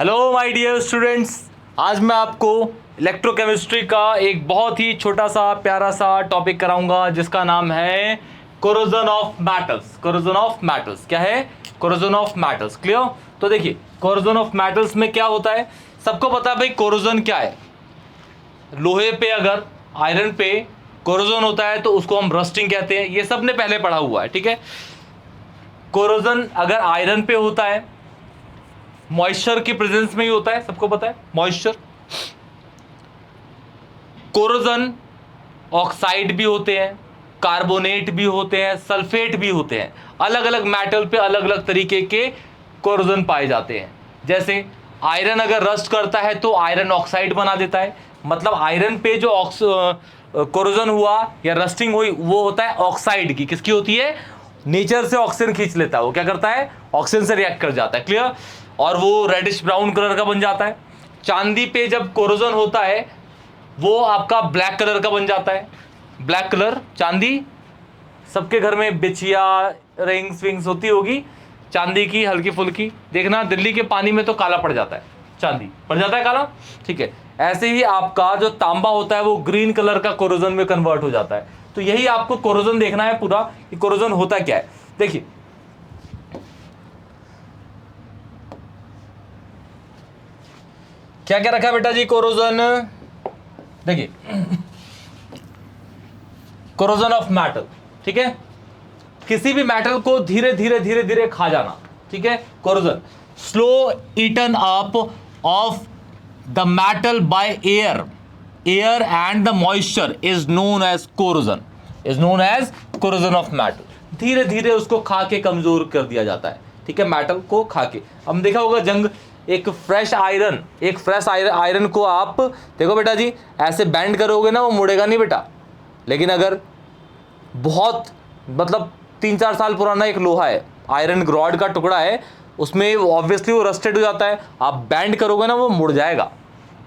Hello my dear students, आज मैं आपको इलेक्ट्रोकेमिस्ट्री का एक बहुत ही छोटा सा प्यारा सा टॉपिक कराऊंगा जिसका नाम है corrosion of metals. Corrosion of metals क्या है? Corrosion of metals. क्लियर? तो देखिए, कोरोजन ऑफ मेटल्स में क्या होता है, सबको पता है भाई कोरोजन क्या है। लोहे पे अगर आयरन पे कोरोजन होता है तो उसको हम रस्टिंग कहते हैं, ये सब ने पहले पढ़ा हुआ है, ठीक है। कोरोजन अगर आयरन पे होता है, मॉइस्चर की प्रेजेंस में ही होता है, सबको पता है मॉइस्चर। कोरोजन ऑक्साइड भी होते हैं, कार्बोनेट भी होते हैं, सल्फेट भी होते हैं। अलग अलग मेटल पे अलग अलग तरीके के कोरोजन पाए जाते हैं। जैसे आयरन अगर रस्ट करता है तो आयरन ऑक्साइड बना देता है, मतलब आयरन पे जो कोरोजन हुआ या रस्टिंग हुई वो होता है ऑक्साइड की। किसकी होती है? नेचर से ऑक्सीजन खींच लेता है, वो क्या करता है? ऑक्सीजन से रिएक्ट कर जाता है। क्लियर? और वो रेडिश ब्राउन कलर का बन जाता है। चांदी पे जब कोरोजन होता है वो आपका ब्लैक कलर का बन जाता है। ब्लैक कलर चांदी, सबके घर में बिछिया रिंग्स विंग्स होती होगी चांदी की, हल्की फुल्की। देखना दिल्ली के पानी में तो काला पड़ जाता है, चांदी पड़ जाता है काला, ठीक है। ऐसे ही आपका जो तांबा होता है वो ग्रीन कलर का कोरोजन में कन्वर्ट हो जाता है। तो यही आपको कोरोजन देखना है पूरा कि कोरोजन होता क्या है। देखिए, क्या क्या रखा है बेटा जी कोरोजन? देखिए, कोरोजन ऑफ मेटल, ठीक है। किसी भी मेटल को धीरे धीरे धीरे धीरे खा जाना, ठीक है, corrosion. Slow eaten up of the metal by air, air and the moisture is known as corrosion, is known as corrosion of metal. धीरे धीरे उसको खा के कमजोर कर दिया जाता है, ठीक है, मेटल को खा के। हम देखा होगा जंग, एक फ्रेश आयरन को आप देखो बेटा जी, ऐसे बैंड करोगे ना वो मुड़ेगा नहीं बेटा। लेकिन अगर बहुत मतलब 3-4 साल पुराना एक लोहा है, आयरन रॉड का टुकड़ा है, उसमें ऑब्वियसली वो रस्टेड हो जाता है, आप बैंड करोगे ना वो मुड़ जाएगा।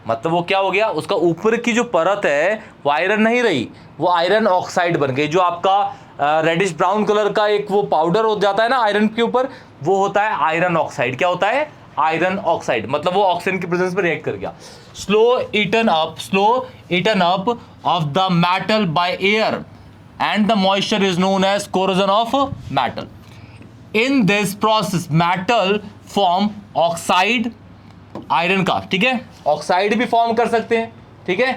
मतलब वो क्या हो गया, उसका ऊपर की जो परत है वो आयरन नहीं रही, वो आयरन ऑक्साइड बन गई। जो आपका रेडिश ब्राउन कलर का एक वो पाउडर हो जाता है ना आयरन के ऊपर, वो होता है आयरन ऑक्साइड। क्या होता है? Iron oxide. मतलब वो ऑक्सीजन की प्रेजेंस में रिएक्ट कर गया। Slow eaten up of the metal by air and the moisture is known as corrosion of metal. In this process metal form oxide iron का, ठीक है, ऑक्साइड भी फॉर्म कर सकते हैं, ठीक है,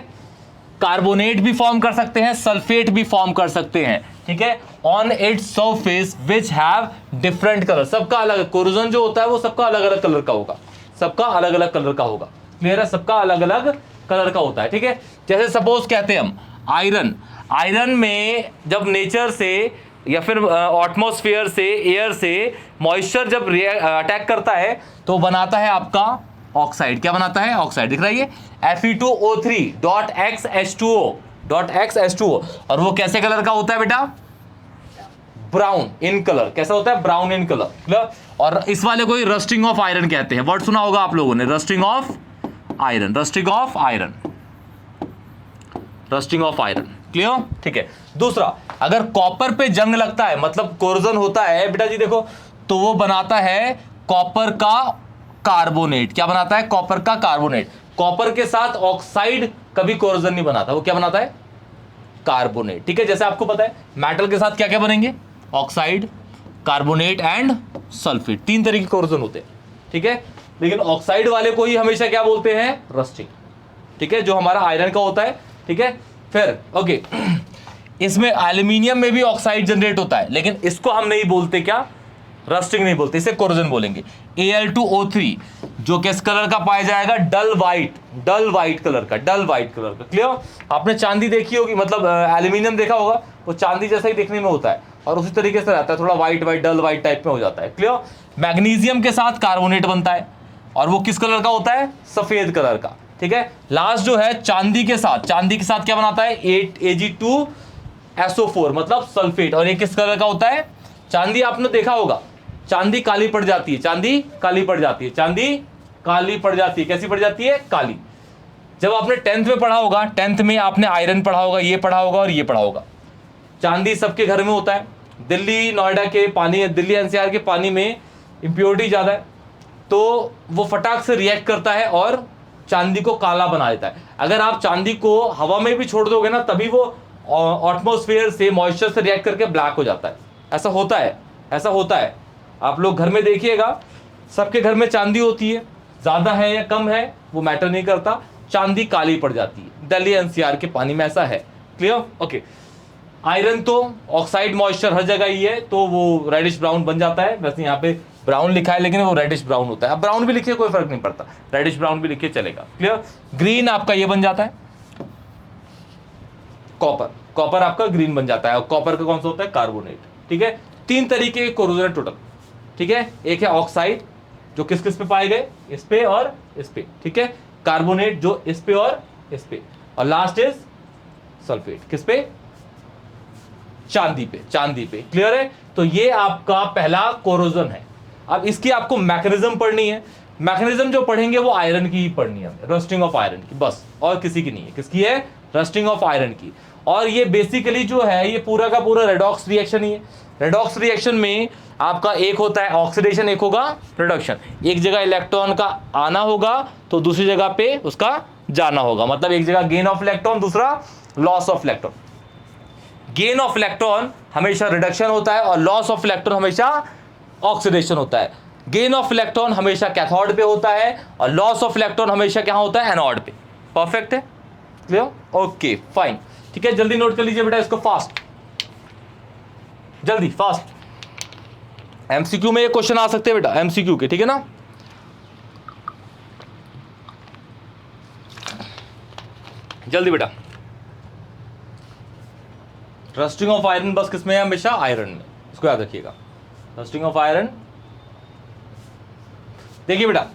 कार्बोनेट भी फॉर्म कर सकते हैं, सल्फेट भी फॉर्म कर सकते हैं, ठीक है, on its surface which have different colour. सबका अलग, कोरोजन जो होता है वो सबका अलग अलग कलर का होगा, सबका अलग अलग कलर का होगा। क्लियर है? सबका अलग अलग कलर का होता है, ठीक है। जैसे सपोज कहते हैं हम आयरन में जब नेचर से या फिर एटमॉस्फेयर से, एयर से मॉइस्चर जब अटैक करता है तो बनाता है आपका ऑक्साइड। क्या बनाता है? ऑक्साइड। दिख रहा है ये Fe2O3.X और वो कैसे कलर का होता है बेटा? Brown in colour. कैसा होता है? Brown in colour. और इस वाले को ही रस्टिंग ऑफ आयरन कहते हैं। वर्ड सुना होगा आप लोगों ने, rusting of iron, rusting of iron, rusting of iron. Clear? ठीक है। दूसरा, अगर कॉपर पे जंग लगता है, मतलब कोरोजन होता है बेटा जी, देखो तो वो बनाता है कॉपर का कार्बोनेट। क्या बनाता है? कॉपर का कार्बोनेट। कॉपर के साथ ऑक्साइड कभी कोरोजन नहीं बनाता, वो क्या बनाता है? कार्बोनेट। ठीक है, जैसे आपको पता है मेटल के साथ क्या क्या बनेंगे? Oxide, carbonate and sulphate. 3 तरह के कोरोजन होते हैं, ठीक है। लेकिन ऑक्साइड वाले को ही हमेशा क्या बोलते हैं? रस्टिंग। ठीक है, जो हमारा आयरन का होता है, ठीक है। फिर ओके, इसमें एल्यूमिनियम में भी ऑक्साइड जनरेट होता है, लेकिन इसको हम नहीं बोलते क्या? रस्टिंग नहीं बोलते, इसे कोरोजन बोलेंगे। Al2O3 जो किस कलर का पाया जाएगा? डल वाइट कलर का, डल वाइट कलर का। क्लियर? आपने चांदी देखी होगी, मतलब एल्यूमिनियम देखा होगा, वो चांदी जैसा ही दिखने में होता है और उसी तरीके से रहता है, थोड़ा वाइट डल वाइट टाइप में हो जाता है। क्लियर? मैग्नीशियम के साथ कार्बोनेट बनता है और वो किस कलर का होता है? सफेद कलर का। ठीक है। लास्ट जो है चांदी के साथ क्या बनाता है? Ag2SO4 मतलब सल्फेट। और ये किस कलर का होता है? चांदी आपने देखा होगा, चांदी काली पड़ जाती है, चांदी काली पड़ जाती है, चांदी काली पड़ जाती है। कैसी पड़ जाती है? काली। जब आपने 10th में पढ़ा होगा, 10th में आपने आयरन पढ़ा होगा, ये पढ़ा होगा और ये पढ़ा होगा। चांदी सबके घर में होता है। दिल्ली नोएडा के पानी, दिल्ली एनसीआर के पानी में इंप्योरिटी ज्यादा है, तो वो फटाक से रिएक्ट करता है और चांदी को काला बना देता है। अगर आप चांदी को हवा में भी छोड़ दोगे ना, तभी वो एटमॉस्फेयर से मॉइस्चर से रिएक्ट करके ब्लैक हो जाता है। ऐसा होता है, ऐसा होता है। आप लोग घर में देखिएगा, सबके घर में चांदी होती है, ज़्यादा है या कम है वो मैटर नहीं करता, चांदी काली पड़ जाती है। दिल्ली एनसीआर के पानी में ऐसा है। क्लियर? ओके। आयरन तो ऑक्साइड मॉइस्चर हर जगह ही है, तो वो रेडिश ब्राउन बन जाता है। वैसे यहाँ पे ब्राउन लिखा है लेकिन वो रेडिश ब्राउन होता है। अब ब्राउन भी लिखिए, कोई फर्क नहीं पड़ता, रेडिश ब्राउन भी लिखिए चलेगा। क्लियर? ग्रीन आपका ये बन जाता है कॉपर, कॉपर आपका ग्रीन बन जाता है। और कॉपर का कौन सा होता है? कार्बोनेट। ठीक है, 3 तरीके के कोरोजन है टोटल। ठीक है, एक है ऑक्साइड जो किस किस पे पाए गए? इस पे और इस पे। ठीक है, कार्बोनेट जो इस पे और इस पे, और लास्ट इज सल्फेट। किस पे? चांदी पे, चांदी पे। क्लियर है? तो ये आपका पहला कोरोजन है। अब इसकी आपको मैकेनिज्म पढ़नी है। मैकेनिज्म जो पढ़ेंगे वो आयरन की ही पढ़नी है, रस्टिंग ऑफ आयरन की, बस, और किसी की नहीं है। किसकी है? रस्टिंग ऑफ आयरन की। और ये बेसिकली जो है ये पूरा का पूरा रेडॉक्स रिएक्शन ही है। रेडॉक्स रिएक्शन में आपका एक होता है ऑक्सीडेशन, एक होगा रिडक्शन। एक जगह इलेक्ट्रॉन का आना होगा तो दूसरी जगह पे उसका जाना होगा। मतलब एक जगह गेन ऑफ इलेक्ट्रॉन, दूसरा loss of electron. Gain of electron हमेशा रिडक्शन होता है और लॉस ऑफ इलेक्ट्रॉन हमेशा ऑक्सीडेशन होता है। गेन ऑफ इलेक्ट्रॉन हमेशा कैथोड पे होता है और लॉस ऑफ इलेक्ट्रॉन हमेशा क्या होता है? एनोड पे। परफेक्ट है? क्लियर? Okay fine. ठीक है, जल्दी नोट कर लीजिए बेटा इसको, फास्ट, जल्दी फास्ट। एमसीक्यू में ये क्वेश्चन आ सकते हैं बेटा, एमसीक्यू के। ठीक है ना? जल्दी बेटा। रस्टिंग ऑफ आयरन बस किसमें है? हमेशा आयरन में, इसको याद रखिएगा। रस्टिंग ऑफ आयरन, देखिए बेटा,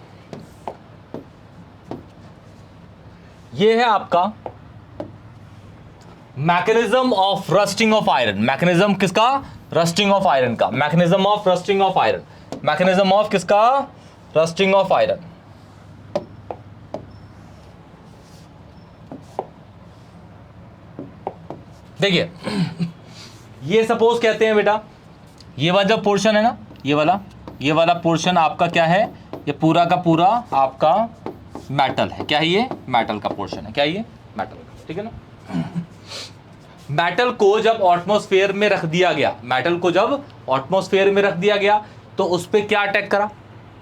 ये है आपका mechanism of rusting of iron. Mechanism किसका? रस्टिंग ऑफ आयरन का। Mechanism of rusting of iron, mechanism of किसका? Rusting of iron. देखिए, ये सपोज कहते हैं बेटा, ये वाला जो पोर्शन है ना, ये वाला पोर्शन आपका क्या है? ये पूरा का पूरा आपका मेटल है। क्या है ये? मेटल का पोर्शन है। क्या है ये? मेटल। ठीक है ना? मेटल को जब एटमॉस्फेयर में रख दिया गया, मेटल को जब एटमॉस्फेयर में रख दिया गया तो उस पर क्या अटैक करा?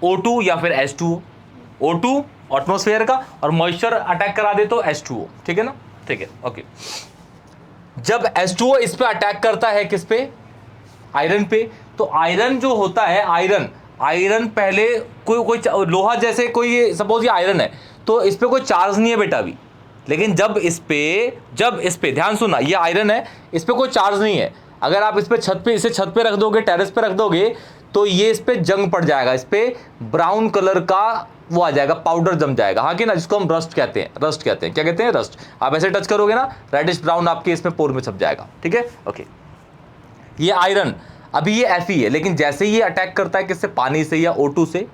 O2 या फिर H2O। O2 एटमॉस्फेयर का, और मॉइस्चर अटैक करा दे तो H2O। ठीक है ना? ठीक है, ओके। जब H2O इस पे अटैक करता है, किस पे? आयरन पे। तो आयरन जो होता है, आयरन पहले कोई लोहा, जैसे कोई सपोज ये आयरन है तो इस पे कोई चार्ज नहीं है बेटा अभी, लेकिन जब इस पे ध्यान सुनना, ये आयरन है, इस पे कोई चार्ज नहीं है। अगर आप इस पे इसे छत पे रख दोगे, टेरेस पे रख दोगे, तो ये इस पे जंग पड़ जाएगा, इस पे ब्राउन कलर का वो आ जाएगा, पाउडर जम जाएगा। हाँ कि ना? जिसको हम रस्ट कहते हैं। क्या कहते हैं? रस्ट। आप ऐसे टच करोगे ना, रेडिश ब्राउन आपके इसमें पोर में छप जाएगा। ठीक है, ओके। ये आयरन अभी ये Fe है, लेकिन जैसे ये अटैक करता है किससे? पानी से या O2 से,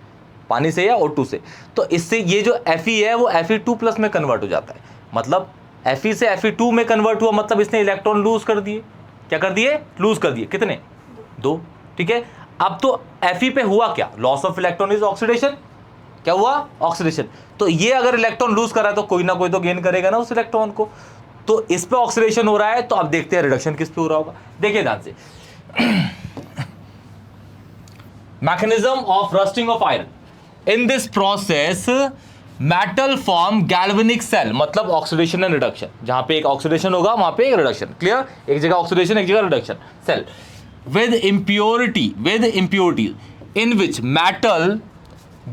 पानी से या O2 से, तो इससे ये जो Fe है वो Fe2+ में कन्वर्ट हो जाता है। मतलब Fe से Fe2 में कन्वर्ट हुआ, मतलब इसने इलेक्ट्रॉन लूज कर दिए। क्या कर दिए? लूज कर दिए। कितने? 2। ठीक है, अब तो Fe पे हुआ क्या? Loss of electron is oxidation. क्या हुआ? ऑक्सीडेशन। तो ये अगर इलेक्ट्रॉन लूज कर रहा है तो कोई ना कोई तो गेन करेगा ना उस इलेक्ट्रॉन को, तो इस पे ऑक्सीडेशन हो रहा है। तो अब देखते हैं रिडक्शन किस पे हो रहा होगा। देखिए ध्यान से, mechanism of rusting of iron. In this process, metal form galvanic cell, मतलब ऑक्सीडेशन एंड रिडक्शन। जहां पे एक ऑक्सीडेशन होगा वहां पे एक रिडक्शन। क्लियर? एक जगह ऑक्सीडेशन, एक जगह reduction. Cell with impurity in which metal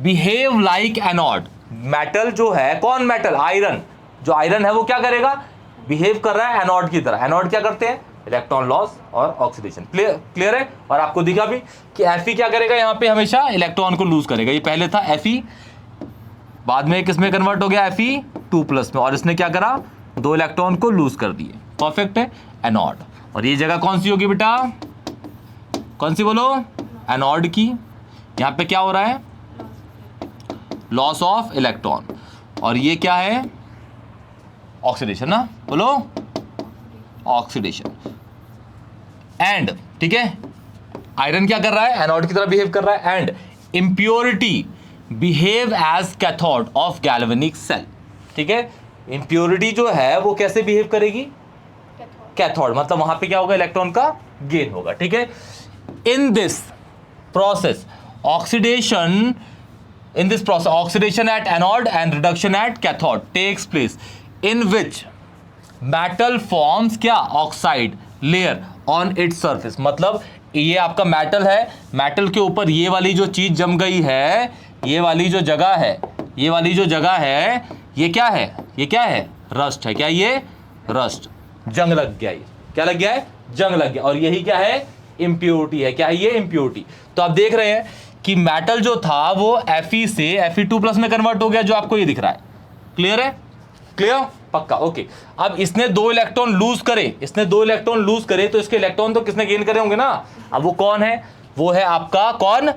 behave like anode. Metal जो है, कौन मेटल? आयरन। जो आयरन है वो क्या करेगा? बिहेव कर रहा है एनोड की तरह। एनोड क्या करते हैं? इलेक्ट्रॉन लॉस और ऑक्सीडेशन। क्लियर है? और आपको दिखा भी कि Fe क्या करेगा? यहाँ पे हमेशा इलेक्ट्रॉन को लूज करेगा। ये पहले था Fe, बाद में किस में कन्वर्ट हो गया? Fe2+ में, और इसने क्या करा? 2 इलेक्ट्रॉन को लूज कर दिए। परफेक्ट है? एनोड। और ये जगह कौन सी होगी बेटा? कौन सी बोलो? एनोड की। यहाँ पे क्या हो रहा है? Loss of electron. और ये क्या है? ऑक्सीडेशन ना, बोलो ऑक्सीडेशन। एंड ठीक है, आयरन क्या कर रहा है? एनोड की तरह बिहेव कर रहा है। And impurity behave as cathode of galvanic cell. ठीक है, इम्प्योरिटी जो है वो कैसे बिहेव करेगी? कैथोड, मतलब वहां पे क्या होगा? इलेक्ट्रॉन का गेन होगा। ठीक है, इन this process oxidation, in this process oxidation at anode and reduction at cathode takes place in which metal forms क्या? oxide layer on its surface। मतलब ये आपका मेटल है, मेटल के ऊपर ये वाली जो चीज जम गई है, ये वाली जो जगह है, ये वाली जो जगह है, ये क्या है? ये क्या है? रस्ट है। क्या ये? रस्ट, जंग लग गया। ये क्या लग गया है? जंग लग गया। और यही क्या है? इम्प्योरिटी है। क्या है ये? इम्प्योरिटी। तो आप देख रहे हैं कि मेटल जो था वो Fe से Fe2+ में कन्वर्ट हो गया, जो आपको ये दिख रहा है। क्लियर है? क्लियर? पक्का? ओके। अब इसने 2 इलेक्ट्रॉन लूज करे, इसने 2 इलेक्ट्रॉन लूज करे, तो इसके इलेक्ट्रॉन तो किसने गेन करे होंगे ना? अब वो कौन है? वो है आपका कौन?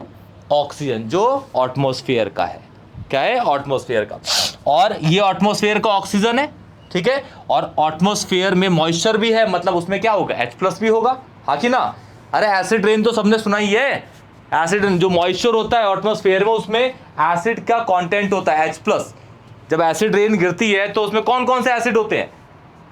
ऑक्सीजन, जो एटमॉस्फेयर का है। क्या है? एटमॉस्फेयर का। और ये एटमॉस्फेयर का ऑक्सीजन है। ठीक है, और एटमॉस्फेयर में मॉइस्चर भी है, मतलब उसमें क्या होगा? H+ भी होगा। हाँ कि ना? अरे एसिड रेन तो सबने सुना ही है। एसिड जो मॉइस्चर होता है एटमॉस्फेयर में, उसमें एसिड का कंटेंट होता है H+। जब एसिड रेन गिरती है तो उसमें कौन कौन से एसिड होते हैं?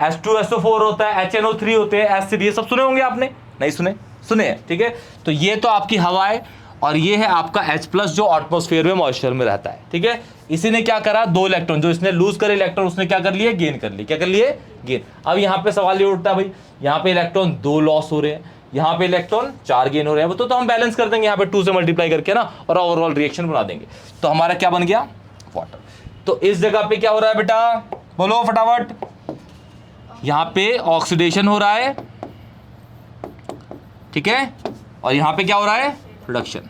H2SO4 होता है, HNO3 होते हैं, एसिड। ये सब सुने होंगे आपने? नहीं सुने? सुने हैं। ठीक है, तो ये तो आपकी हवा है, और ये है आपका H+ जो एटमॉस्फेयर में मॉइस्चर में रहता है। ठीक है, इसी ने क्या करा? 2 इलेक्ट्रॉन जो इसने लूज करे इलेक्ट्रॉन, उसने क्या कर लिए? गेन कर लिए। क्या कर लिए? गेन। अब यहाँ पे सवाल ये उठता है भाई, यहाँ पे इलेक्ट्रॉन 2 लॉस हो रहे हैं, यहाँ पे इलेक्ट्रॉन 4 गेन हो रहे हैं, तो हम बैलेंस कर देंगे यहाँ पे 2 से मल्टीप्लाई करके ना, और ओवरऑल रिएक्शन बना देंगे। तो हमारा क्या बन गया? वाटर। तो इस जगह पे क्या हो रहा है बेटा? बोलो फटाफट। यहाँ पे ऑक्सीडेशन हो रहा है। ठीक है, और यहाँ पे क्या हो रहा है? रिडक्शन।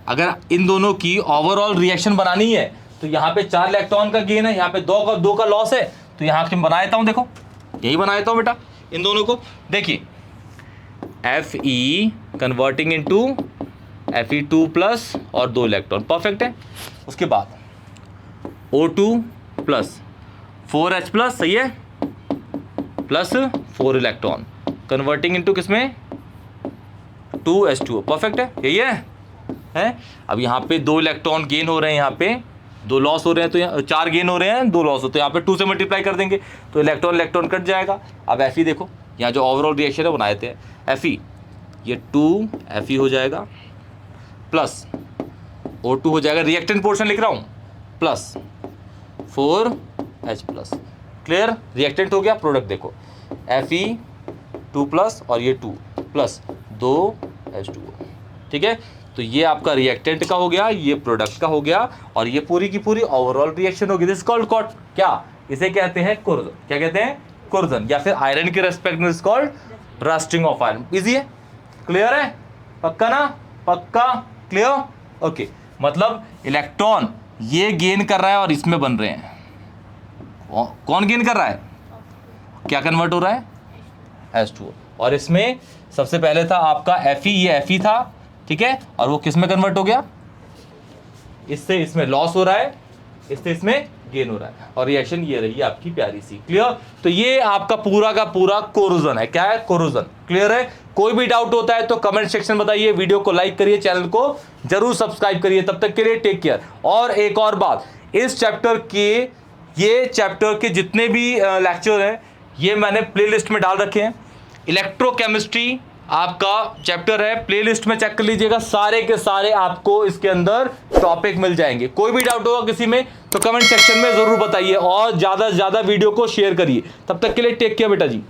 अगर इन दोनों की ओवरऑल रिएक्शन बनानी है तो यहाँ पे 4 इलेक्ट्रॉन का गेन है, यहाँ पे 2 का लॉस है, तो यहाँ से बना देता हूँ। देखो, यही बना देता हूँ बेटा इन दोनों को। देखिए, Fe कन्वर्टिंग इनटू Fe2+ और 2 इलेक्ट्रॉन, परफेक्ट है। उसके बाद O2+ 4H+, सही है, प्लस 4 इलेक्ट्रॉन कन्वर्टिंग इनटू किसमें? 2H2O, परफेक्ट है। यही है? अब यहाँ पे 2 इलेक्ट्रॉन गेन हो रहे हैं, यहाँ पे 2 लॉस हो रहे हैं, तो यहाँ 4 गेन हो रहे हैं, 2 लॉस होते हैं। यहाँ पे 2 से मल्टीप्लाई कर देंगे तो इलेक्ट्रॉन कट जाएगा। अब Fe देखो, यहाँ जो ओवरऑल रिएक्शन है बनाए थे Fe, ये 2 Fe हो जाएगा, प्लस O2 हो जाएगा, रिएक्टेंट पोर्शन लिख रहा हूँ, प्लस 4H+। क्लियर? रिएक्टेंट हो गया। प्रोडक्ट देखो, Fe2+ और ये 2 प्लस 2H2O। ठीक है, तो ये आपका रिएक्टेंट का हो गया, ये प्रोडक्ट का हो गया, और ये पूरी की पूरी ओवरऑल रिएक्शन होगी। दिस कॉल्ड कॉट, क्या इसे कहते हैं? कुर्जन। क्या कहते हैं? कुर्जन। या फिर आयरन के रेस्पेक्ट में called rusting of iron. Easy है? क्लियर है? पक्का ना? पक्का? क्लियर? ओके। मतलब इलेक्ट्रॉन ये गेन कर रहा है और इसमें बन रहे हैं। कौन गेन कर रहा है? क्या कन्वर्ट हो रहा है? H2O। और इसमें सबसे पहले था आपका Fe, ये Fe था। ठीक है, और वो किस में कन्वर्ट हो गया? इससे इसमें लॉस हो रहा है, इससे इसमें गेन हो रहा है, और रिएक्शन ये रही आपकी प्यारी सी। क्लियर? तो ये आपका पूरा का पूरा कोरोजन है। क्या है? कोरोजन। क्लियर है? कोई भी डाउट होता है तो कमेंट सेक्शन बताइए, वीडियो को लाइक करिए, चैनल को जरूर सब्सक्राइब करिए। तब तक के लिए टेक केयर। और एक और बात, इस चैप्टर के, ये चैप्टर के जितने भी लेक्चर हैं ये मैंने प्लेलिस्ट में डाल रखे हैं। इलेक्ट्रोकेमिस्ट्री आपका चैप्टर है, प्लेलिस्ट में चेक कर लीजिएगा, सारे के सारे आपको इसके अंदर टॉपिक मिल जाएंगे। कोई भी डाउट होगा किसी में तो कमेंट सेक्शन में जरूर बताइए, और ज्यादा से ज्यादा वीडियो को शेयर करिए। तब तक के लिए टेक केयर बेटा जी।